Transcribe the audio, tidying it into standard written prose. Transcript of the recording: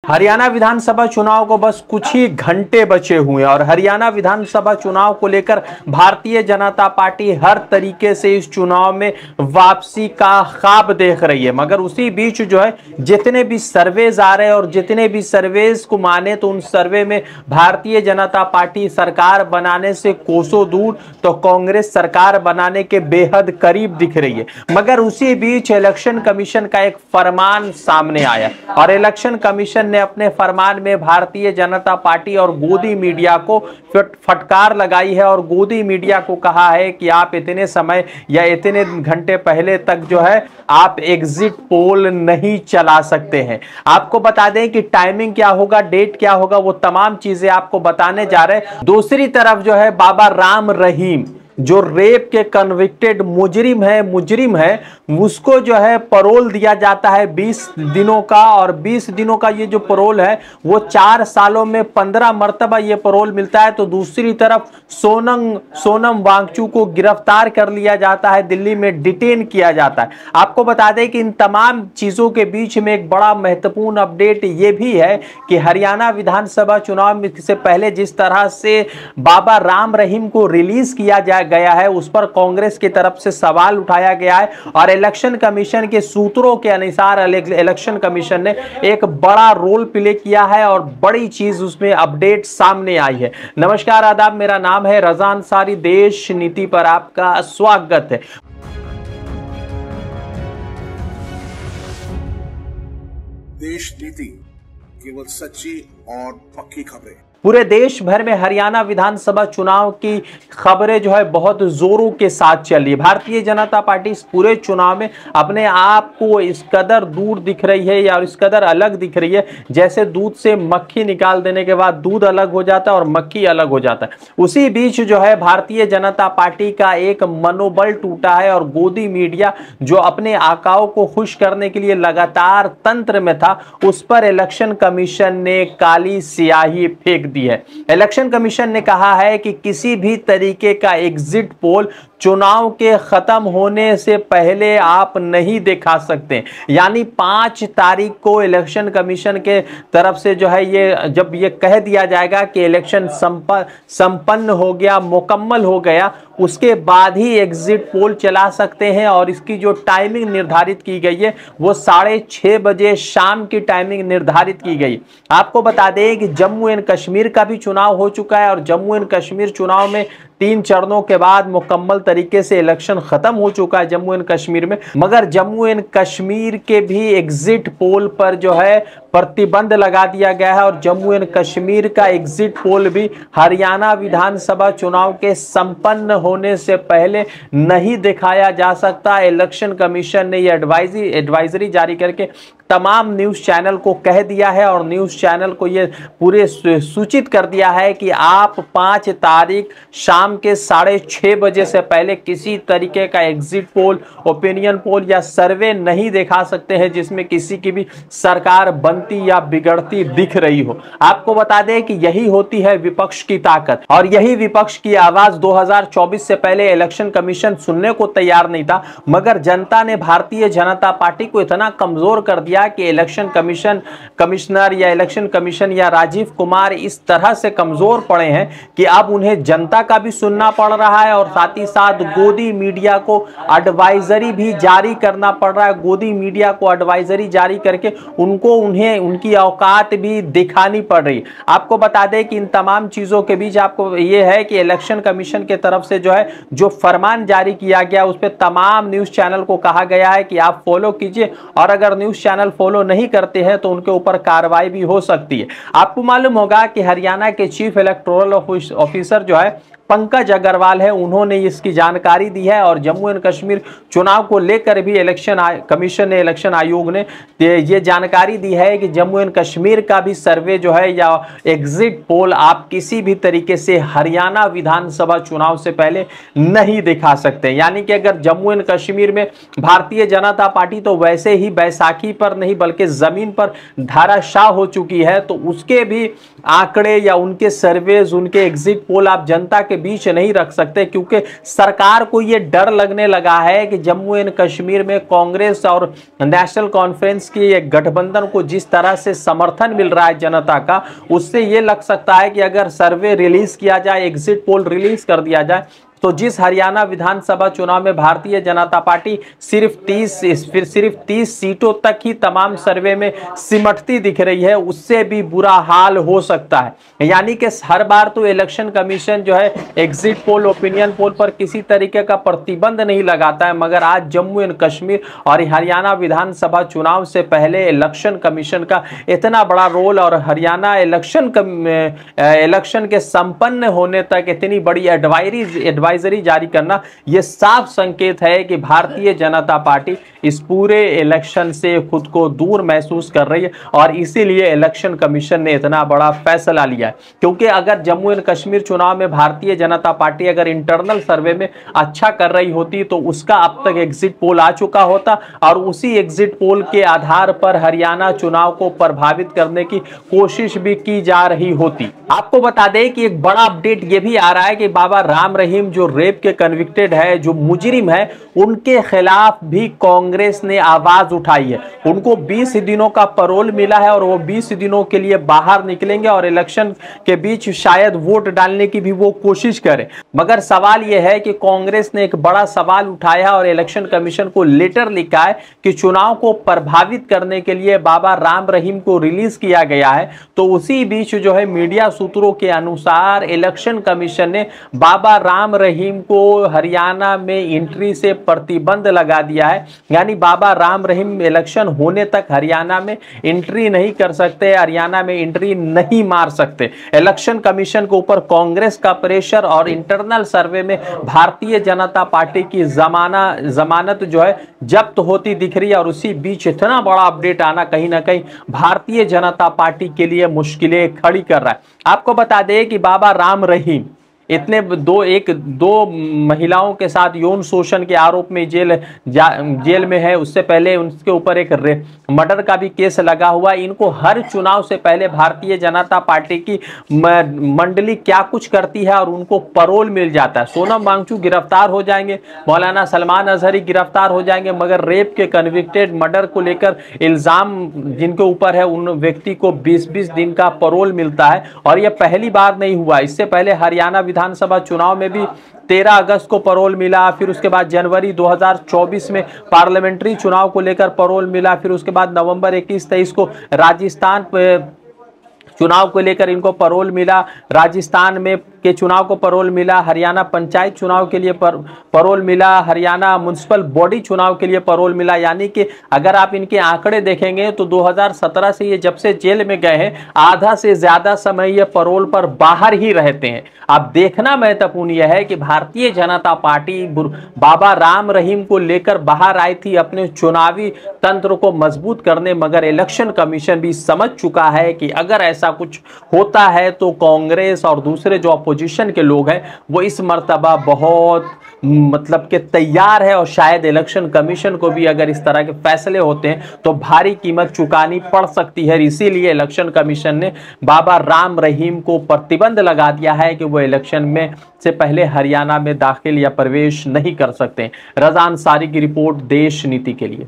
हरियाणा विधानसभा चुनाव को बस कुछ ही घंटे बचे हुए हैं और हरियाणा विधानसभा चुनाव को लेकर भारतीय जनता पार्टी हर तरीके से इस चुनाव में वापसी का ख्वाब देख रही है। मगर उसी बीच जो है जितने भी सर्वेज आ रहे हैं और जितने भी सर्वेज को माने तो उन सर्वे में भारतीय जनता पार्टी सरकार बनाने से कोसों दूर तो कांग्रेस सरकार बनाने के बेहद करीब दिख रही है। मगर उसी बीच इलेक्शन कमीशन का एक फरमान सामने आया और इलेक्शन कमीशन ने अपने फरमान में भारतीय जनता पार्टी और गोदी मीडिया को फटकार लगाई है और गोदी मीडिया को कहा है कि आप इतने समय या इतने घंटे पहले तक जो है आप एग्जिट पोल नहीं चला सकते हैं। आपको बता दें कि टाइमिंग क्या होगा, डेट क्या होगा, वो तमाम चीजें आपको बताने जा रहे हैं। दूसरी तरफ जो है बाबा राम रहीम जो रेप के कन्विक्टेड मुजरिम है उसको जो है परोल दिया जाता है 20 दिनों का और 20 दिनों का ये जो परोल है वो 4 सालों में 15 मर्तबा ये परोल मिलता है। तो दूसरी तरफ सोनम वांगचुक को गिरफ्तार कर लिया जाता है, दिल्ली में डिटेन किया जाता है। आपको बता दें कि इन तमाम चीजों के बीच में एक बड़ा महत्वपूर्ण अपडेट ये भी है कि हरियाणा विधानसभा चुनाव से पहले जिस तरह से बाबा राम रहीम को रिलीज किया गया है उस पर कांग्रेस की तरफ से सवाल उठाया गया है और इलेक्शन कमीशन के सूत्रों के अनुसार इलेक्शन कमीशन ने एक बड़ा रोल प्ले किया है और बड़ी चीज उसमें अपडेट सामने आई है। नमस्कार, आदाब, मेरा नाम है रजा अंसारी। देश नीति पर आपका स्वागत है। देश नीति केवल सच्ची और पक्की खबरें। पूरे देश भर में हरियाणा विधानसभा चुनाव की खबरें जो है बहुत जोरों के साथ चल रही है। भारतीय जनता पार्टी इस पूरे चुनाव में अपने आप को इस कदर दूर दिख रही है या इस कदर अलग दिख रही है जैसे दूध से मक्खी निकाल देने के बाद दूध अलग हो जाता है और मक्खी अलग हो जाता है। उसी बीच जो है भारतीय जनता पार्टी का एक मनोबल टूटा है और गोदी मीडिया जो अपने आकाओं को खुश करने के लिए लगातार तंत्र में था उस पर इलेक्शन कमीशन ने काली स्याही फेंक दी है। इलेक्शन कमीशन ने कहा है कि किसी भी तरीके का एग्जिट पोल चुनाव के खत्म होने से पहले आप नहीं दिखा सकते। यानी 5 तारीख को इलेक्शन कमीशन के तरफ से जो है ये जब ये कह दिया जाएगा कि इलेक्शन संपन्न हो गया, मुकम्मल हो गया, उसके बाद ही एग्जिट पोल चला सकते हैं और इसकी जो टाइमिंग निर्धारित की गई है वो 6:30 बजे शाम की टाइमिंग निर्धारित की गई। आपको बता दें कि जम्मू एंड कश्मीर का भी चुनाव हो चुका है और जम्मू एंड कश्मीर चुनाव में 3 चरणों के बाद मुकम्मल तरीके से इलेक्शन खत्म हो चुका है जम्मू एंड कश्मीर में। मगर जम्मू एंड कश्मीर के भी एग्जिट पोल पर जो है प्रतिबंध लगा दिया गया है और जम्मू एंड कश्मीर का एग्जिट पोल भी हरियाणा विधानसभा चुनाव के संपन्न होने से पहले नहीं दिखाया जा सकता। इलेक्शन कमीशन ने यह एडवाइजरी जारी करके तमाम न्यूज चैनल को कह दिया है और न्यूज चैनल को यह पूरे सूचित कर दिया है कि आप 5 तारीख शाम के 6:30 बजे से पहले किसी तरीके का एग्जिट पोल, ओपिनियन पोल या सर्वे नहीं दिखा सकते हैं जिसमें किसी की भी सरकार बनती या बिगड़ती दिख रही हो। आपको बता दें कि यही होती है विपक्ष की ताकत और यही विपक्ष की आवाज 2024 से पहले इलेक्शन कमीशन सुनने को तैयार नहीं था। मगर जनता ने भारतीय जनता पार्टी को इतना कमजोर कर दिया कि इलेक्शन कमिश्नर या इलेक्शन कमीशन या राजीव कुमार इस तरह से कमजोर पड़े हैं कि अब उन्हें जनता का भी सुनना पड़ रहा है और साथ ही साथ गोदी मीडिया को एडवाइजरी भी जारी करना पड़ रहा है। गोदी मीडिया को एडवाइजरी जारी करके उन्हें उनकी औकात भी दिखानी पड़ रही। आपको बता दें कि इन तमाम चीजों के बीच आपको यह है कि इलेक्शन कमीशन के तरफ से जो है जो फरमान जारी किया गया उस पर तमाम न्यूज चैनल को कहा गया है कि आप फॉलो कीजिए और अगर न्यूज चैनल फॉलो नहीं करते हैं तो उनके ऊपर कार्रवाई भी हो सकती है। आपको मालूम होगा कि हरियाणा के चीफ इलेक्टोरल ऑफिसर जो है पंकज अग्रवाल है, उन्होंने इसकी जानकारी दी है और जम्मू एंड कश्मीर चुनाव को लेकर भी इलेक्शन कमीशन ने, इलेक्शन आयोग ने ये जानकारी दी है कि जम्मू एंड कश्मीर का भी सर्वे जो है या एग्जिट पोल आप किसी भी तरीके से हरियाणा विधानसभा चुनाव से पहले नहीं दिखा सकते। यानी कि अगर जम्मू एंड कश्मीर में भारतीय जनता पार्टी तो वैसे ही बैसाखी पर नहीं बल्कि जमीन पर धाराशाह हो चुकी है तो उसके भी आंकड़े या उनके सर्वेज, उनके एग्जिट पोल आप जनता के बीच नहीं रख सकते, क्योंकि सरकार को ये डर लगने लगा है कि जम्मू एंड कश्मीर में कांग्रेस और नेशनल कॉन्फ्रेंस की एक गठबंधन को जिस तरह से समर्थन मिल रहा है जनता का, उससे ये लग सकता है कि अगर सर्वे रिलीज किया जाए, एग्जिट पोल रिलीज कर दिया जाए, तो जिस हरियाणा विधानसभा चुनाव में भारतीय जनता पार्टी सिर्फ 30 सीटों तक ही तमाम सर्वे में सिमटती दिख रही है, उससे भी बुरा हाल हो सकता है। यानी कि हर बार तो इलेक्शन कमीशन जो है एग्जिट पोल, ओपिनियन पोल पर किसी तरीके का प्रतिबंध नहीं लगाता है, मगर आज जम्मू एंड कश्मीर और हरियाणा विधानसभा चुनाव से पहले इलेक्शन कमीशन का इतना बड़ा रोल और हरियाणा इलेक्शन के संपन्न होने तक इतनी बड़ी एडवाइजरी जारी करना, यह साफ संकेत है कि भारतीय जनता पार्टी इस पूरे इलेक्शन से खुद को दूर महसूस कर रही है और इसीलिए इलेक्शन कमीशन ने इतना बड़ा फैसला लिया है। क्योंकि अगर जम्मू एंड कश्मीर चुनाव में भारतीय जनता पार्टी अगर इंटरनल सर्वे में अच्छा कर रही होती तो उसका अब तक एग्जिट पोल आ चुका होता और उसी एग्जिट पोल के आधार पर हरियाणा चुनाव को प्रभावित करने की कोशिश भी की जा रही होती। आपको बता दें कि एक बड़ा अपडेट यह भी आ रहा है कि बाबा राम रहीम जो रेप के कन्विक्टेड है, जो मुजरिम है, उनके खिलाफ भी कांग्रेस ने आवाज उठाई है। उनको 20 दिनों का पैरोल मिला है और वो 20 दिनों के लिए बाहर निकलेंगे और इलेक्शन के बीच शायद वोट डालने की भी वो कोशिश करें। मगर सवाल यह है कि कांग्रेस ने एक बड़ा सवाल उठाया और इलेक्शन कमीशन को लेटर लिखा है कि चुनाव को प्रभावित करने के लिए बाबा राम रहीम को रिलीज किया गया है। तो उसी बीच जो है मीडिया सूत्रों के अनुसार इलेक्शन कमीशन ने बाबा राम रहीम को हरियाणा में एंट्री से प्रतिबंध लगा दिया है। यानी बाबा राम रहीम इलेक्शन होने तक हरियाणा में एंट्री नहीं कर सकते, हरियाणा में एंट्री नहीं मार सकते। इलेक्शन कमीशन के ऊपर कांग्रेस का प्रेशर और इंटरनल सर्वे में भारतीय जनता पार्टी की जमानत जो है जब्त होती दिख रही है और उसी बीच इतना बड़ा अपडेट आना कहीं ना कहीं भारतीय जनता पार्टी के लिए मुश्किलें खड़ी कर रहा है। आपको बता दें कि बाबा राम रहीम इतने दो महिलाओं के साथ यौन शोषण के आरोप में जेल में है। उससे पहले उनके ऊपर एक मर्डर का भी केस लगा हुआ। इनको हर चुनाव से पहले भारतीय जनता पार्टी की मंडली क्या कुछ करती है और उनको पैरोल मिल जाता है। सोनम वांगचुक गिरफ्तार हो जाएंगे, मौलाना सलमान अजहरी गिरफ्तार हो जाएंगे, मगर रेप के कन्विक्टेड मर्डर को लेकर इल्जाम जिनके ऊपर है उन व्यक्ति को 20-20 दिन का पैरोल मिलता है। और यह पहली बार नहीं हुआ, इससे पहले हरियाणा विधानसभा चुनाव में भी 13 अगस्त को पैरोल मिला, फिर उसके बाद जनवरी 2024 में पार्लियामेंट्री चुनाव को लेकर पैरोल मिला, फिर उसके बाद नवंबर 21-23 को राजस्थान चुनाव को लेकर इनको पैरोल मिला, राजस्थान में के चुनाव को पैरोल मिला, हरियाणा पंचायत चुनाव के लिए पैरोल मिला, हरियाणा म्युनिसिपल बॉडी चुनाव के लिए पैरोल मिला। यानी कि अगर आप इनके आंकड़े देखेंगे तो 2017 से ये जब से जेल में गए हैं आधा से ज्यादा समय ये पैरोल पर बाहर ही रहते हैं। अब देखना महत्वपूर्ण यह है कि भारतीय जनता पार्टी बाबा राम रहीम को लेकर बाहर आई थी अपने चुनावी तंत्र को मजबूत करने, मगर इलेक्शन कमीशन भी समझ चुका है कि अगर ऐसा कुछ होता है तो कांग्रेस और दूसरे जो अपोजिशन के लोग हैं वो इस मर्तबा बहुत मतलब के तैयार है और शायद इलेक्शन कमीशन को भी अगर इस तरह के फैसले होते हैं तो भारी कीमत चुकानी पड़ सकती है। इसीलिए इलेक्शन कमीशन ने बाबा राम रहीम को प्रतिबंध लगा दिया है कि वो इलेक्शन में से पहले हरियाणा में दाखिल या प्रवेश नहीं कर सकते। रज़ा अंसारी की रिपोर्ट, देश नीति के लिए।